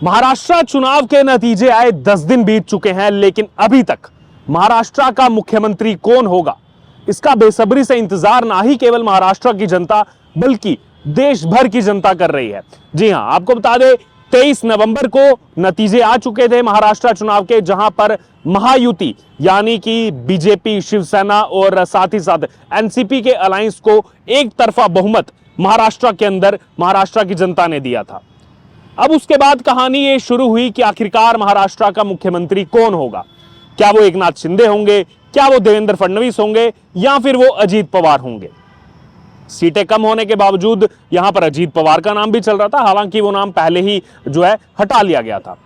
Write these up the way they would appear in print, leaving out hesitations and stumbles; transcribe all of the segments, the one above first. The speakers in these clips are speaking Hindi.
महाराष्ट्र चुनाव के नतीजे आए 10 दिन बीत चुके हैं, लेकिन अभी तक महाराष्ट्र का मुख्यमंत्री कौन होगा इसका बेसब्री से इंतजार ना ही केवल महाराष्ट्र की जनता बल्कि देश भर की जनता कर रही है। जी हां, आपको बता दें 23 नवंबर को नतीजे आ चुके थे महाराष्ट्र चुनाव के, जहां पर महायुति यानी कि बीजेपी, शिवसेना और साथ ही साथ एनसीपी के अलायंस को एक तरफा बहुमत महाराष्ट्र के अंदर महाराष्ट्र की जनता ने दिया था। अब उसके बाद कहानी ये शुरू हुई कि आखिरकार महाराष्ट्र का मुख्यमंत्री कौन होगा। क्या वो एकनाथ शिंदे होंगे, क्या वो देवेंद्र फडणवीस होंगे, या फिर वो अजीत पवार होंगे। सीटें कम होने के बावजूद यहां पर अजीत पवार का नाम भी चल रहा था, हालांकि वो नाम पहले ही जो है हटा लिया गया था।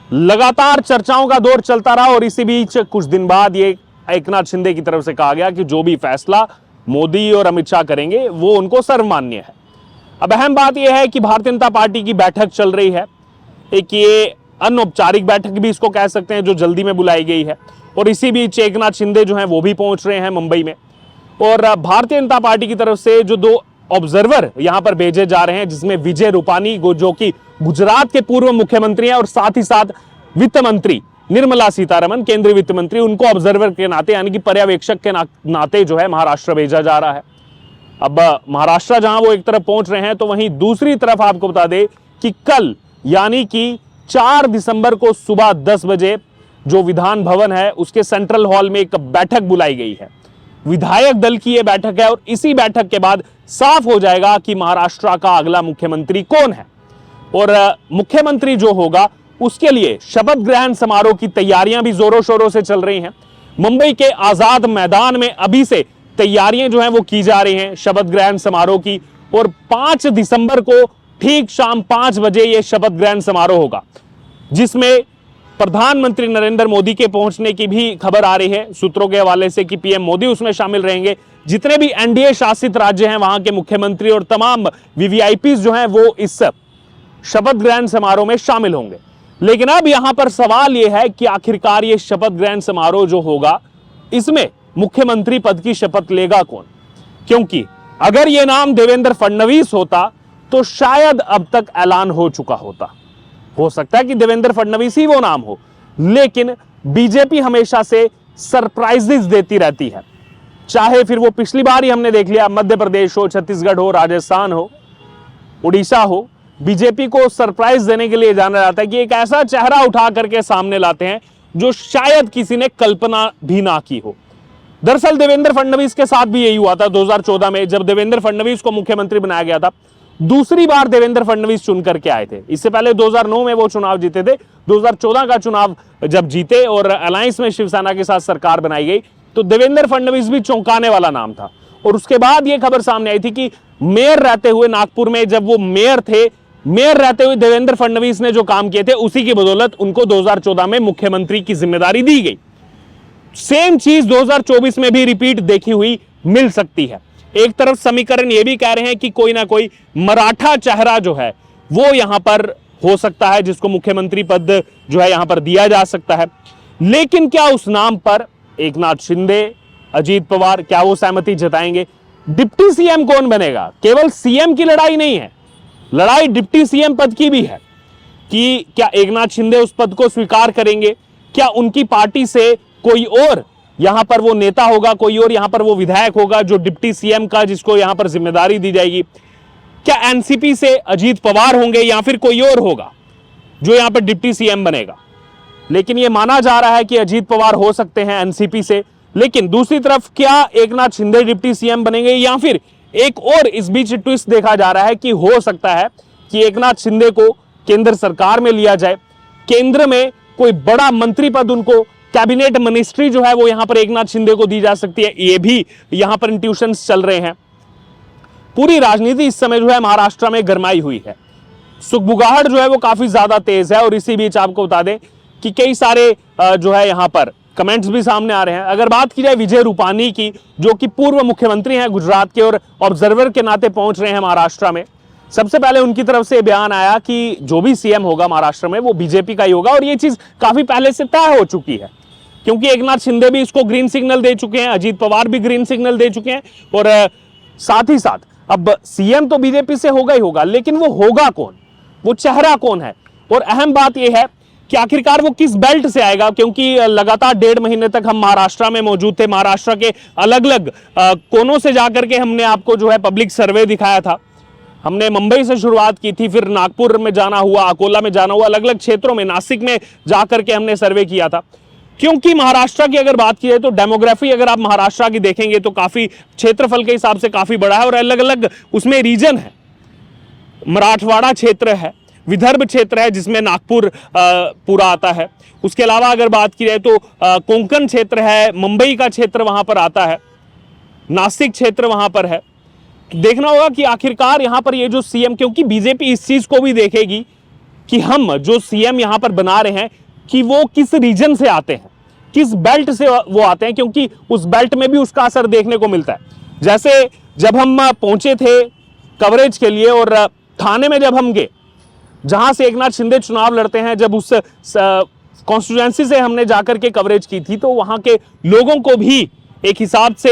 लगातार चर्चाओं का दौर चलता रहा और इसी बीच कुछ दिन बाद ये एकनाथ शिंदे की तरफ से कहा गया कि जो भी फैसला मोदी और अमित शाह करेंगे वो उनको सर्वमान्य है। अब अहम बात यह है कि भारतीय जनता पार्टी की बैठक चल रही है, एक ये अनौपचारिक बैठक भी इसको कह सकते हैं जो जल्दी में बुलाई गई है, और इसी बीच एकनाथ शिंदे जो हैं वो भी पहुंच रहे हैं मुंबई में। और भारतीय जनता पार्टी की तरफ से जो 2 ऑब्जर्वर यहां पर भेजे जा रहे हैं, जिसमें विजय रूपानी जो कि गुजरात के पूर्व मुख्यमंत्री हैं, और साथ ही साथ वित्त मंत्री निर्मला सीतारमण केंद्रीय वित्त मंत्री, उनको ऑब्जर्वर के नाते यानी कि पर्यवेक्षक के नाते जो है महाराष्ट्र भेजा जा रहा है। अब महाराष्ट्र जहां वो एक तरफ पहुंच रहे हैं, तो वहीं दूसरी तरफ आपको बता दें कि कल यानी कि 4 दिसंबर को सुबह 10 बजे जो विधान भवन है उसके सेंट्रल हॉल में एक बैठक बुलाई गई है। विधायक दल की यह बैठक है और इसी बैठक के बाद साफ हो जाएगा कि महाराष्ट्र का अगला मुख्यमंत्री कौन है। और मुख्यमंत्री जो होगा उसके लिए शपथ ग्रहण समारोह की तैयारियां भी जोरों शोरों से चल रही हैं। मुंबई के आजाद मैदान में अभी से तैयारियां जो हैं वो की जा रही हैं शपथ ग्रहण समारोह की, और 5 दिसंबर को ठीक शाम 5 बजे यह शपथ ग्रहण समारोह होगा, जिसमें प्रधानमंत्री नरेंद्र मोदी के पहुंचने की भी खबर आ रही है सूत्रों के हवाले से कि पीएम मोदी उसमें शामिल रहेंगे। जितने भी एनडीए शासित राज्य हैं वहां के मुख्यमंत्री और तमाम वीवीआईपीज जो हैं वो इस शपथ ग्रहण समारोह में शामिल होंगे। लेकिन अब यहां पर सवाल यह है कि आखिरकार ये शपथ ग्रहण समारोह जो होगा इसमें मुख्यमंत्री पद की शपथ लेगा कौन, क्योंकि अगर यह नाम देवेंद्र फडणवीस होता तो शायद अब तक ऐलान हो चुका होता। हो सकता है कि देवेंद्र फडणवीस ही वो नाम हो, लेकिन बीजेपी हमेशा से सरप्राइजेस देती रहती है। चाहे फिर वो पिछली बार ही हमने देख लिया मध्य प्रदेश हो, छत्तीसगढ़ हो, राजस्थान हो, उड़ीसा हो, बीजेपी को सरप्राइज देने के लिए जाना जाता है कि एक ऐसा चेहरा उठा करके सामने लाते हैं जो शायद किसी ने कल्पना भी ना की हो। दरअसल देवेंद्र फडणवीस के साथ भी यही हुआ था 2014 में, जब देवेंद्र फडणवीस को मुख्यमंत्री बनाया गया था। दूसरी बार देवेंद्र फडणवीस चुन करके आए थे। इससे पहले 2009 में वो चुनाव जीते थे। 2014 का चुनाव जब जीते और अलायंस में शिवसेना के साथ सरकार बनाई गई तो देवेंद्र फडणवीस भी चौंकाने वाला नाम था। और उसके बाद ये खबर सामने आई थी कि मेयर रहते हुए नागपुर में जब वो मेयर थे, मेयर रहते हुए देवेंद्र फडणवीस ने जो काम किए थे उसी की बदौलत उनको 2014 में मुख्यमंत्री की जिम्मेदारी दी गई। सेम चीज 2024 में भी रिपीट देखी हुई मिल सकती है। एक तरफ समीकरण ये भी कह रहे हैं कि कोई ना कोई मराठा चेहरा जो है वो यहां पर हो सकता है जिसको मुख्यमंत्री पद जो है यहां पर दिया जा सकता है। लेकिन क्या उस नाम पर एकनाथ शिंदे, अजीत पवार क्या वो सहमति जताएंगे? डिप्टी सीएम कौन बनेगा? केवल सीएम की लड़ाई नहीं है, लड़ाई डिप्टी सीएम पद की भी है कि क्या एकनाथ शिंदे उस पद को स्वीकार करेंगे? क्या उनकी पार्टी से कोई और यहां पर वो नेता होगा, कोई और यहां पर वो विधायक होगा जो डिप्टी सीएम का जिसको यहां पर जिम्मेदारी दी जाएगी? क्या एनसीपी से अजीत पवार होंगे या फिर कोई और होगा जो यहां पर डिप्टी सीएम बनेगा? लेकिन यह माना जा रहा है कि अजीत पवार हो सकते हैं एनसीपी से। लेकिन दूसरी तरफ क्या एकनाथ शिंदे डिप्टी सीएम बनेंगे, या फिर एक और इस बीच ट्विस्ट देखा जा रहा है कि हो सकता है कि एकनाथ शिंदे को केंद्र सरकार में लिया जाए, केंद्र में कोई बड़ा मंत्री पद उनको, कैबिनेट मिनिस्ट्री जो है वो यहां पर एकनाथ शिंदे को दी जा सकती है। ये भी यहां पर इंट्यूशंस चल रहे हैं। पूरी राजनीति इस समय जो है महाराष्ट्र में गरमाई हुई है, सुगबुगाहट जो है वो काफी ज्यादा तेज है। और इसी बीच आपको बता दें कि कई सारे जो है यहां पर कमेंट्स भी सामने आ रहे हैं। अगर बात की जाए विजय रूपानी की, जो कि पूर्व मुख्यमंत्री हैं गुजरात के और ऑब्जर्वर के नाते पहुंच रहे हैं महाराष्ट्र में, सबसे पहले उनकी तरफ से बयान आया कि जो भी सीएम होगा महाराष्ट्र में वो बीजेपी का ही होगा। और ये चीज काफी पहले से तय हो चुकी है, क्योंकि एकनाथ शिंदे भी इसको ग्रीन सिग्नल दे चुके हैं, अजीत पवार भी ग्रीन सिग्नल दे चुके हैं, और साथ ही साथ अब सीएम तो बीजेपी से होगा ही होगा, लेकिन वो होगा कौन, वो चेहरा कौन है, और अहम बात यह है कि आखिरकार वो किस बेल्ट से आएगा, क्योंकि लगातार 1.5 महीने तक हम महाराष्ट्र में मौजूद थे। महाराष्ट्र के अलग अलग कोनों से जाकर के हमने आपको जो है पब्लिक सर्वे दिखाया था। हमने मुंबई से शुरुआत की थी, फिर नागपुर में जाना हुआ, अकोला में जाना हुआ, अलग अलग क्षेत्रों में, नासिक में जाकर के हमने सर्वे किया था। क्योंकि महाराष्ट्र की अगर बात की जाए तो डेमोग्राफी अगर आप महाराष्ट्र की देखेंगे तो काफी क्षेत्रफल के हिसाब से काफी बड़ा है और अलग अलग उसमें रीजन है। मराठवाड़ा क्षेत्र है, विदर्भ क्षेत्र है जिसमें नागपुर पूरा आता है। उसके अलावा अगर बात की जाए तो कोंकण क्षेत्र है, मुंबई का क्षेत्र वहां पर आता है, नासिक क्षेत्र वहां पर है। तो देखना होगा कि आखिरकार यहां पर ये जो सीएम, क्योंकि बीजेपी इस चीज को भी देखेगी कि हम जो सीएम यहां पर बना रहे हैं कि वो किस रीजन से आते हैं, किस बेल्ट से वो आते हैं, क्योंकि उस बेल्ट में भी उसका असर देखने को मिलता है। जैसे जब हम पहुंचे थे कवरेज के लिए और थाने में जब हम गए जहां से एकनाथ शिंदे चुनाव लड़ते हैं, जब उस कॉन्स्टिट्यूएंसी से हमने जाकर के कवरेज की थी तो वहां के लोगों को भी एक हिसाब से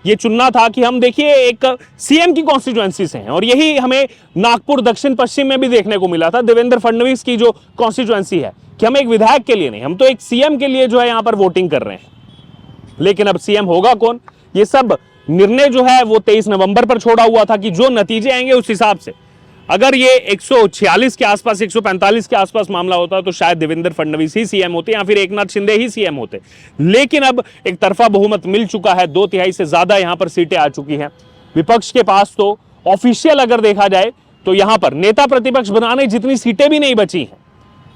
ये चुनना था कि हम देखिए एक सीएम की कॉन्स्टिट्यूएंसी से हैं। और यही हमें नागपुर दक्षिण पश्चिम में भी देखने को मिला था, देवेंद्र फडणवीस की जो कॉन्स्टिट्यूएंसी है, कि हम एक विधायक के लिए नहीं, हम तो एक सीएम के लिए जो है यहां पर वोटिंग कर रहे हैं। लेकिन अब सीएम होगा कौन, ये सब निर्णय जो है वो 23 नवंबर पर छोड़ा हुआ था कि जो नतीजे आएंगे उस हिसाब से, अगर ये 146 के आसपास, 145 के आसपास मामला होता तो शायद देवेंद्र फडणवीस ही सीएम होते या फिर एकनाथ शिंदे ही सीएम होते। लेकिन अब एक तरफा बहुमत मिल चुका है, 2/3 से ज्यादा यहां पर सीटें आ चुकी हैं। विपक्ष के पास तो ऑफिशियल अगर देखा जाए तो यहां पर नेता प्रतिपक्ष बनाने जितनी सीटें भी नहीं बची हैं,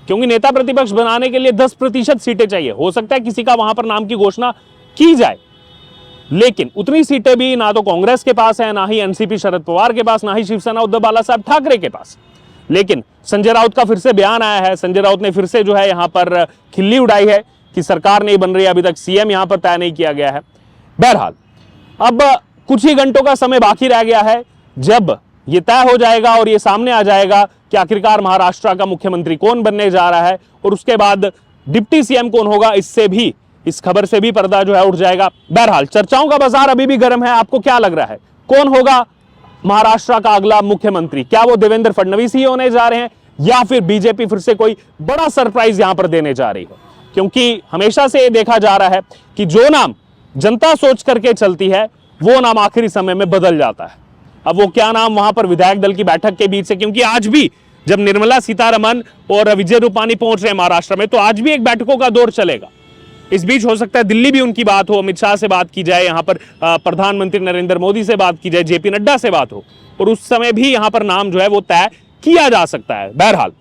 क्योंकि नेता प्रतिपक्ष बनाने के लिए 10% सीटें चाहिए। हो सकता है किसी का वहां पर नाम की घोषणा की जाए, लेकिन उतनी सीटें भी ना तो कांग्रेस के पास है, ना ही एनसीपी शरद पवार के पास, ना ही शिवसेना उद्धव बाला साहब ठाकरे के पास। लेकिन संजय राउत का फिर से बयान आया है, संजय राउत ने फिर से जो है यहां पर खिल्ली उड़ाई है कि सरकार नहीं बन रही, अभी तक सीएम यहां पर तय नहीं किया गया है। बहरहाल अब कुछ ही घंटों का समय बाकी रह गया है, जब ये तय हो जाएगा और ये सामने आ जाएगा कि आखिरकार महाराष्ट्र का मुख्यमंत्री कौन बनने जा रहा है और उसके बाद डिप्टी सीएम कौन होगा, इससे भी, इस खबर से भी पर्दा जो है उठ जाएगा। बहरहाल चर्चाओं का बाजार अभी भी गर्म है। आपको क्या लग रहा है, कौन होगा महाराष्ट्र का अगला मुख्यमंत्री? क्या वो देवेंद्र फडणवीस ही होने जा रहे हैं या फिर बीजेपी फिर से कोई बड़ा सरप्राइज यहां पर देने जा रही है? क्योंकि हमेशा से ये देखा जा रहा है कि जो नाम जनता सोच करके चलती है वो नाम आखिरी समय में बदल जाता है। अब वो क्या नाम वहां पर विधायक दल की बैठक के बीच से, क्योंकि आज भी जब निर्मला सीतारमण और विजय रूपानी पहुंच रहे हैं महाराष्ट्र में, तो आज भी एक बैठकों का दौर चलेगा। इस बीच हो सकता है दिल्ली भी उनकी बात हो, अमित शाह से बात की जाए, यहां पर प्रधानमंत्री नरेंद्र मोदी से बात की जाए, जेपी नड्डा से बात हो, और उस समय भी यहां पर नाम जो है वो तय किया जा सकता है। बहरहाल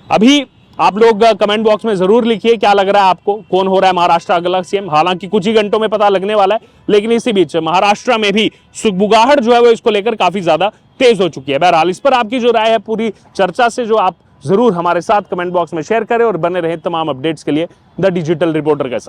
अभी आप लोग कमेंट बॉक्स में जरूर लिखिए क्या लग रहा है आपको, कौन हो रहा है महाराष्ट्र अगला सीएम। हालांकि कुछ ही घंटों में पता लगने वाला है, लेकिन इसी बीच महाराष्ट्र में भी सुगबुगाहट जो है वो इसको लेकर काफी ज्यादा तेज हो चुकी है। बहरहाल इस पर आपकी जो राय है पूरी चर्चा से जो आप जरूर हमारे साथ कमेंट बॉक्स में शेयर करें और बने रहे तमाम अपडेट्स के लिए द डिजिटल रिपोर्टर के साथ।